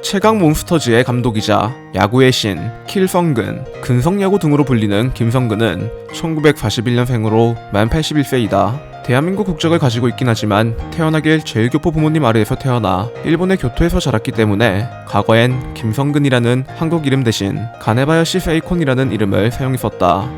최강 몬스터즈의 감독이자 야구의 신, 킬성근, 근성야구 등으로 불리는 김성근은 1941년생으로 만 81세이다. 대한민국 국적을 가지고 있긴 하지만 태어나길 제일교포 부모님 아래에서 태어나 일본의 교토에서 자랐기 때문에 과거엔 김성근이라는 한국 이름 대신 가네바야시 세이콘이라는 이름을 사용했었다.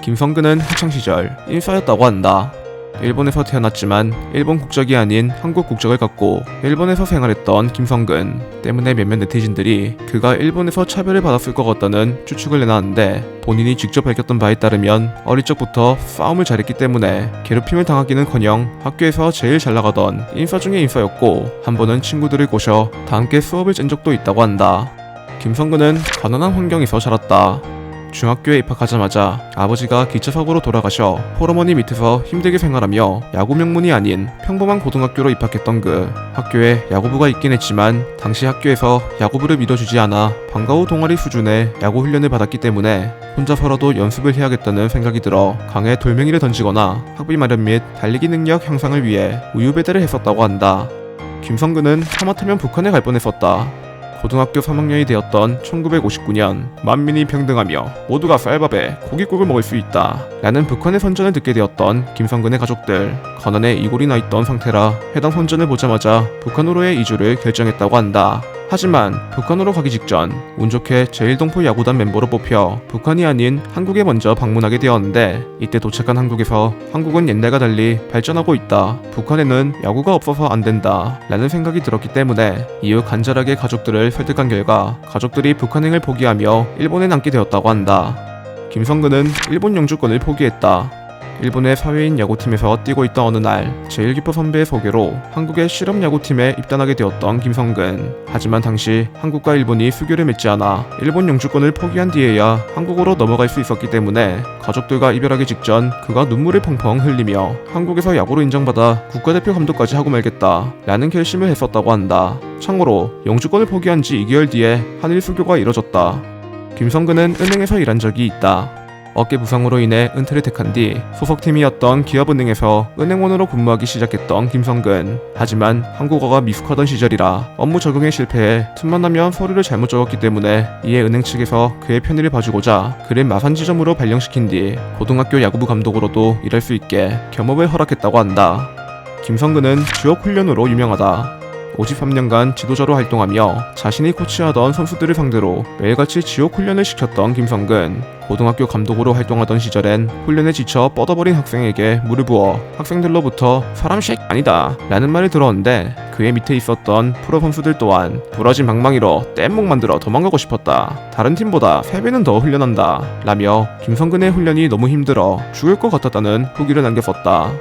김성근은 학창시절 인싸였다고 한다. 일본에서 태어났지만 일본 국적이 아닌 한국 국적을 갖고 일본에서 생활했던 김성근 때문에 몇몇 네티즌들이 그가 일본에서 차별을 받았을 것 같다는 추측을 내놨는데, 본인이 직접 밝혔던 바에 따르면 어릴 적부터 싸움을 잘했기 때문에 괴롭힘을 당하기는커녕 학교에서 제일 잘 나가던 인싸 중에 인싸였고, 한 번은 친구들을 꼬셔 다 함께 수업을 짠 적도 있다고 한다. 김성근은 가난한 환경에서 자랐다. 중학교에 입학하자마자 아버지가 기차사고로 돌아가셔 홀어머니 밑에서 힘들게 생활하며 야구 명문이 아닌 평범한 고등학교로 입학했던 그. 학교에 야구부가 있긴 했지만 당시 학교에서 야구부를 믿어주지 않아 방과 후 동아리 수준의 야구 훈련을 받았기 때문에 혼자서라도 연습을 해야겠다는 생각이 들어 강에 돌멩이를 던지거나 학비 마련 및 달리기 능력 향상을 위해 우유 배달을 했었다고 한다. 김성근은 하마터면 북한에 갈 뻔했었다. 고등학교 3학년이 되었던 1959년 만민이 평등하며 모두가 쌀밥에 고깃국을 먹을 수 있다 라는 북한의 선전을 듣게 되었던 김성근의 가족들. 가난에 이골이 나 있던 상태라 해당 선전을 보자마자 북한으로의 이주를 결정했다고 한다. 하지만 북한으로 가기 직전 운 좋게 제1동포 야구단 멤버로 뽑혀 북한이 아닌 한국에 먼저 방문하게 되었는데, 이때 도착한 한국에서 한국은 옛날과 달리 발전하고 있다, 북한에는 야구가 없어서 안 된다 라는 생각이 들었기 때문에 이후 간절하게 가족들을 설득한 결과 가족들이 북한행을 포기하며 일본에 남게 되었다고 한다. 김성근은 일본 영주권을 포기했다. 일본의 사회인 야구팀에서 뛰고 있던 어느 날 제일교포 선배의 소개로 한국의 실업 야구팀에 입단하게 되었던 김성근. 하지만 당시 한국과 일본이 수교를 맺지 않아 일본 영주권을 포기한 뒤에야 한국으로 넘어갈 수 있었기 때문에 가족들과 이별하기 직전 그가 눈물을 펑펑 흘리며 한국에서 야구로 인정받아 국가대표 감독까지 하고 말겠다 라는 결심을 했었다고 한다. 참고로 영주권을 포기한 지 2개월 뒤에 한일 수교가 이뤄졌다. 김성근은 은행에서 일한 적이 있다. 어깨 부상으로 인해 은퇴를 택한 뒤 소속팀이었던 기업은행에서 은행원으로 근무하기 시작했던 김성근. 하지만 한국어가 미숙하던 시절이라 업무 적응에 실패해 틈만 나면 서류를 잘못 적었기 때문에 이에 은행 측에서 그의 편의를 봐주고자 그를 마산지점으로 발령시킨 뒤 고등학교 야구부 감독으로도 일할 수 있게 겸업을 허락했다고 한다. 김성근은 지역 훈련으로 유명하다. 53년간 지도자로 활동하며 자신이 코치하던 선수들을 상대로 매일같이 지옥 훈련을 시켰던 김성근. 고등학교 감독으로 활동하던 시절엔 훈련에 지쳐 뻗어버린 학생에게 물을 부어 학생들로부터 사람 쉐익 아니다 라는 말을 들었는데, 그의 밑에 있었던 프로 선수들 또한 부러진 방망이로 뗏목 만들어 도망가고 싶었다, 다른 팀보다 3배는 더 훈련한다 라며 김성근의 훈련이 너무 힘들어 죽을 것 같았다는 후기를 남겼었다.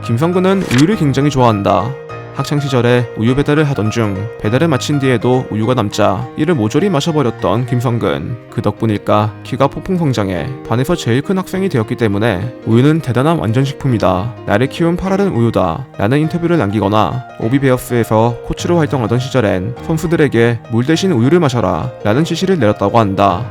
김성근은 우유를 굉장히 좋아한다. 학창시절에 우유 배달을 하던 중 배달을 마친 뒤에도 우유가 남자 이를 모조리 마셔버렸던 김성근. 그 덕분일까 키가 폭풍 성장해 반에서 제일 큰 학생이 되었기 때문에 우유는 대단한 완전식품이다, 나를 키운 파랄은 우유다 라는 인터뷰를 남기거나, 오비베어스에서 코치로 활동하던 시절엔 선수들에게 물 대신 우유를 마셔라 라는 지시를 내렸다고 한다.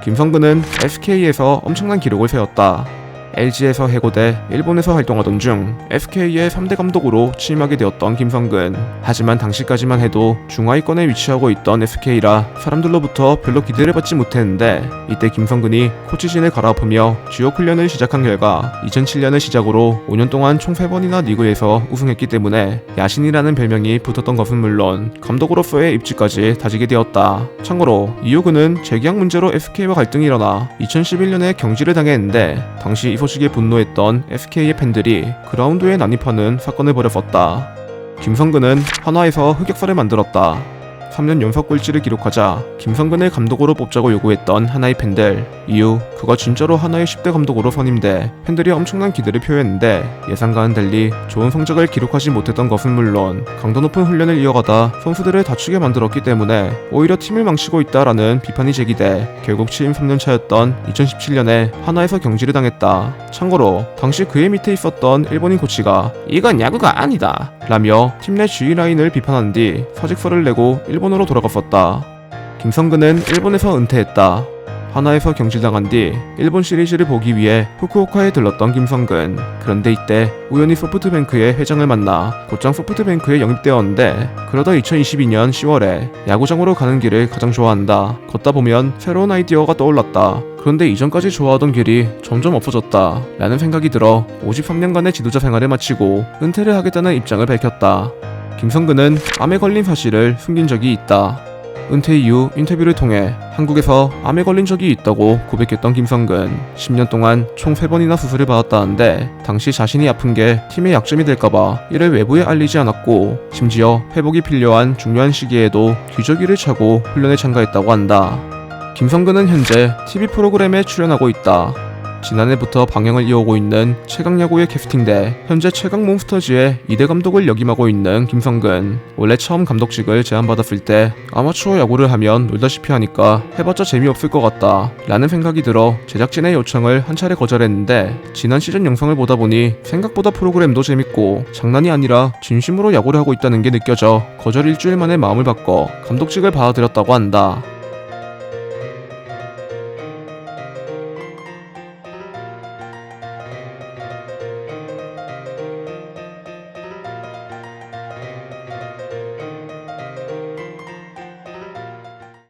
김성근은 SK에서 엄청난 기록을 세웠다. LG에서 해고돼 일본에서 활동하던 중 SK의 3대 감독으로 취임하게 되었던 김성근. 하지만 당시까지만 해도 중하위권에 위치하고 있던 SK라 사람들로부터 별로 기대를 받지 못했는데, 이때 김성근이 코치진을 갈아엎으며 지옥 훈련을 시작한 결과 2007년을 시작으로 5년 동안 총 3번이나 리그에서 우승했기 때문에 야신이라는 별명이 붙었던 것은 물론 감독으로서의 입지까지 다지게 되었다. 참고로 이후 그는 재계약 문제로 SK와 갈등이 일어나 2011년에 경질을 당했는데, 당시 이 소식에 분노했던 SK의 팬들이 그라운드에 난입하는 사건을 벌였었다. 김성근은 한화에서 흑역사를 만들었다. 3년 연속 꼴찌를 기록하자 김성근을 감독으로 뽑자고 요구했던 하나의 팬들. 이후 그가 진짜로 하나의 10대 감독으로 선임돼 팬들이 엄청난 기대를 표했는데, 예상과는 달리 좋은 성적을 기록하지 못했던 것은 물론 강도 높은 훈련을 이어가다 선수들을 다치게 만들었기 때문에 오히려 팀을 망치고 있다라는 비판이 제기돼 결국 취임 3년 차였던 2017년에 하나에서 경질을 당했다. 참고로 당시 그의 밑에 있었던 일본인 코치가 이건 야구가 아니다 라며 팀 내 지휘 라인을 비판한 뒤 사직서를 내고 일본으로 돌아갔었다. 김성근은 일본에서 은퇴했다. 하나에서 경질당한 뒤 일본 시리즈를 보기 위해 후쿠오카에 들렀던 김성근. 그런데 이때 우연히 소프트뱅크의 회장을 만나 곧장 소프트뱅크에 영입되었는데, 그러다 2022년 10월에 야구장으로 가는 길을 가장 좋아한다. 걷다 보면 새로운 아이디어가 떠올랐다. 그런데 이전까지 좋아하던 길이 점점 없어졌다 라는 생각이 들어 53년간의 지도자 생활을 마치고 은퇴를 하겠다는 입장을 밝혔다. 김성근은 암에 걸린 사실을 숨긴 적이 있다. 은퇴 이후 인터뷰를 통해 한국에서 암에 걸린 적이 있다고 고백했던 김성근. 10년 동안 총 3번이나 수술을 받았다는데 당시 자신이 아픈 게 팀의 약점이 될까봐 이를 외부에 알리지 않았고, 심지어 회복이 필요한 중요한 시기에도 기저귀를 차고 훈련에 참가했다고 한다. 김성근은 현재 TV 프로그램에 출연하고 있다. 지난해부터 방영을 이어오고 있는 최강야구에 캐스팅돼 현재 최강몬스터즈의 2대 감독을 역임하고 있는 김성근. 원래 처음 감독직을 제안받았을 때 아마추어 야구를 하면 놀다시피 하니까 해봤자 재미없을 것 같다 라는 생각이 들어 제작진의 요청을 한 차례 거절했는데, 지난 시즌 영상을 보다 보니 생각보다 프로그램도 재밌고 장난이 아니라 진심으로 야구를 하고 있다는 게 느껴져 거절 일주일 만에 마음을 바꿔 감독직을 받아들였다고 한다.